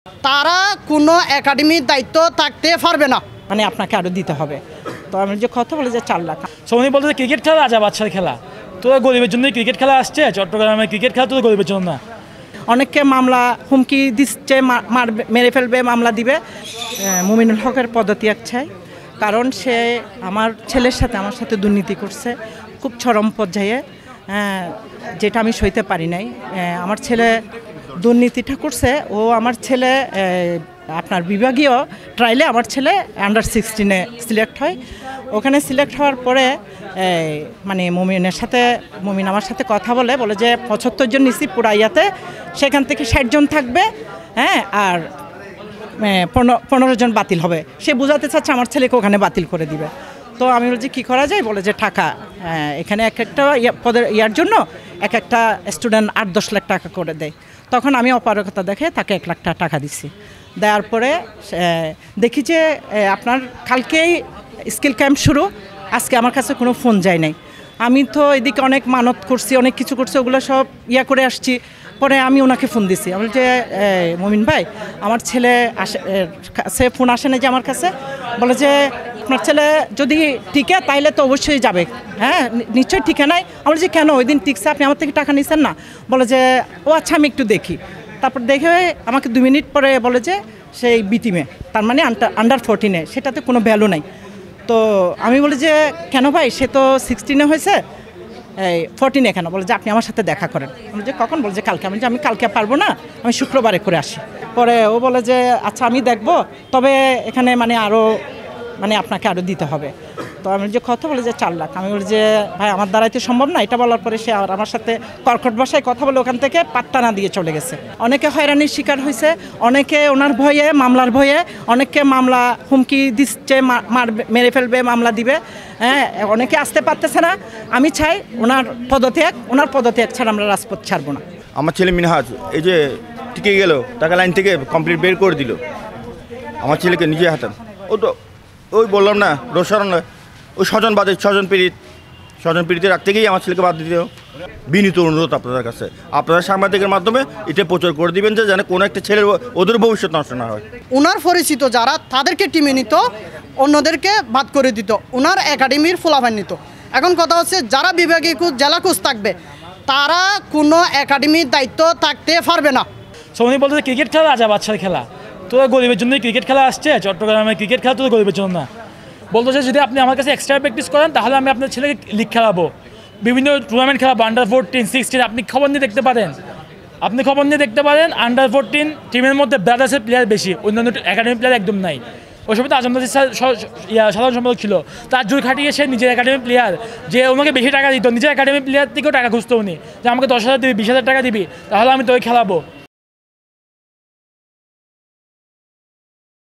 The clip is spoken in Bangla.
তারা কোনো একাডেমির দায়িত্ব থাকতে পারবে না, মানে আপনাকে আরও দিতে হবে। তো আমি যে কথা বলে যে 4 লাখ। উনি বলতে ক্রিকেট খেলা রাজা বাচ্চার খেলা, তো গরিবের জন্য ক্রিকেট খেলা আসছে চট্টগ্রামে, ক্রিকেট খেলা তো গরিবের জন্য না। অনেককে মামলা হুমকি দিচ্ছে, মেরে ফেলবে, মামলা দিবে। মুমিনুল হকের পদত্যাগ চাই, কারণ সে আমার ছেলের সাথে আমার সাথে দুর্নীতি করছে খুব চরম পর্যায়ে, যেটা আমি সইতে পারি নাই। আমার ছেলে দুর্নীতিটা করছে, ও আমার ছেলে আপনার বিভাগীয় ট্রায়ালে আমার ছেলে আন্ডার 16-এ সিলেক্ট হয়। ওখানে সিলেক্ট হওয়ার পরে মানে মুমিন আমার সাথে কথা বলে যে 75 জন নিছি পুরাইয়াতে, সেখান থেকে 60 জন থাকবে, আর 15 জন বাতিল হবে। সে বোঝাতে চাচ্ছে আমার ছেলেকে ওখানে বাতিল করে দিবে। তো আমি বলছি কী করা যায়, বলে যে টাকা এখানে এক একটা পদের ইয়ার জন্য এক একটা স্টুডেন্ট 8-10 লাখ টাকা করে দেয়। তখন আমি অপারগতা দেখে তাকে 1 লাখ টাকা দিচ্ছি। দেওয়ার পরে দেখি যে আপনার কালকেই স্কিল ক্যাম্প শুরু, আজকে আমার কাছে কোনো ফোন যায় নাই। আমি তো এদিকে অনেক মানত করছি, অনেক কিছু করছি, ওগুলো সব করে আসছি। পরে আমি ওনাকে ফোন দিছি, আমি যে মমিন ভাই আমার ছেলে সে ফোন আসে না যে আমার কাছে, বলে যে আপনার ছেলে যদি টিকে তাইলে তো অবশ্যই যাবে, নিশ্চয়ই টিকে নাই। আমি যে কেন, ওই দিন টিকছে, আপনি আমার থেকে টাকা নিছেন না? বলে যে ও আচ্ছা আমি একটু দেখি। তারপর দেখে আমাকে 2 মিনিট পরে বলে যে সেই বিটিমে, তার মানে আন্ডার 14-এ, সেটাতে কোনো ভ্যালু নাই। তো আমি বলি যে কেন ভাই, সে তো 16-এ হয়েছে, 14-এ কেন? বলে যে আপনি আমার সাথে দেখা করেন। আমি যে কখন? বলে যে কালকে। আমি যে আমি কালকে পারবো না, আমি শুক্রবারে করে আসি। পরে ও বলে যে আচ্ছা আমি দেখবো, তবে এখানে মানে আপনাকে আরও দিতে হবে। তো আমি যে কথা বলে যে 4 লাখ। আমি বলি যে ভাই আমার দ্বারাই তো সম্ভব না। এটা বলার পরে সে আমার সাথে কর্কট ভাষায় কথা বলে ওখান থেকে পাট্টা না দিয়ে চলে গেছে। অনেকে হয়রানির শিকার হয়েছে, অনেকে ওনার ভয়ে, মামলার ভয়ে, অনেককে মামলা হুমকি দিচ্ছে, মেরে ফেলবে, মামলা দিবে, অনেকে আসতে পারতেছে না। আমি চাই ওনার পদত্যাগ ছাড়া আমরা রাজপথ ছাড়বো না। আমার ছেলে মিনহাজ এই যে টিকে গেল, টাকা লাইন থেকে কমপ্লিট বের করে দিল আমার ছেলেকে নিজে হাতে। ও তো ওই বললাম না, ওই স্বজন পীড়িতে রাখতে গিয়ে আমার ছেলেকে বাদ দিতে। বিনীত অনুরোধ আপনাদের কাছে, আপনারা সাংবাদিকের মাধ্যমে এটা প্রচার করে দিবেন যে যেন কোনো একটা ছেলের ওদের ভবিষ্যৎ নষ্ট না হয়। ওনার পরিচিত যারা তাদেরকে টিমে নিত, অন্যদেরকে বাদ করে দিত, ওনার একাডেমির ফলাফল নিত। এখন কথা হচ্ছে যারা বিভাগীয় কোচ, জেলা কোচ থাকবে, তারা কোনো একাডেমির দায়িত্ব থাকতে পারবে না। উনি বলতে ক্রিকেট খেলা রাজা বাচ্চার খেলা, তো গরিবের জন্য ক্রিকেট খেলা আসছে চট্টগ্রামে, ক্রিকেট খেলা তো গরিবের জন্য না। বলতে চাই যদি আপনি আমার কাছে এক্সট্রা প্র্যাকটিস করেন তাহলে আমি আপনার ছেলেকে লিগ খেলাবো, বিভিন্ন টুর্নামেন্ট খেলাবো, আন্ডার 14, 16। আপনি খবর নিয়ে দেখতে পারেন আন্ডার 14 টিমের মধ্যে ব্রাদার্সের প্লেয়ার বেশি, অন্যান্য একাডেমি প্লেয়ার একদম নাই। ওই সময় তো আজমদাদি সাধারণ সম্পাদক ছিল, তার জোর খাটিয়ে সে নিজের একাডেমি প্লেয়ার, যে ওনাকে বেশি টাকা দিত, নিজের একাডেমি প্লেয়ার থেকেও টাকা খুঁজতো উনি, যে আমাকে 10,000 দিবি, 20,000 টাকা দিবি, তাহলে আমি তোকে খেলাবো।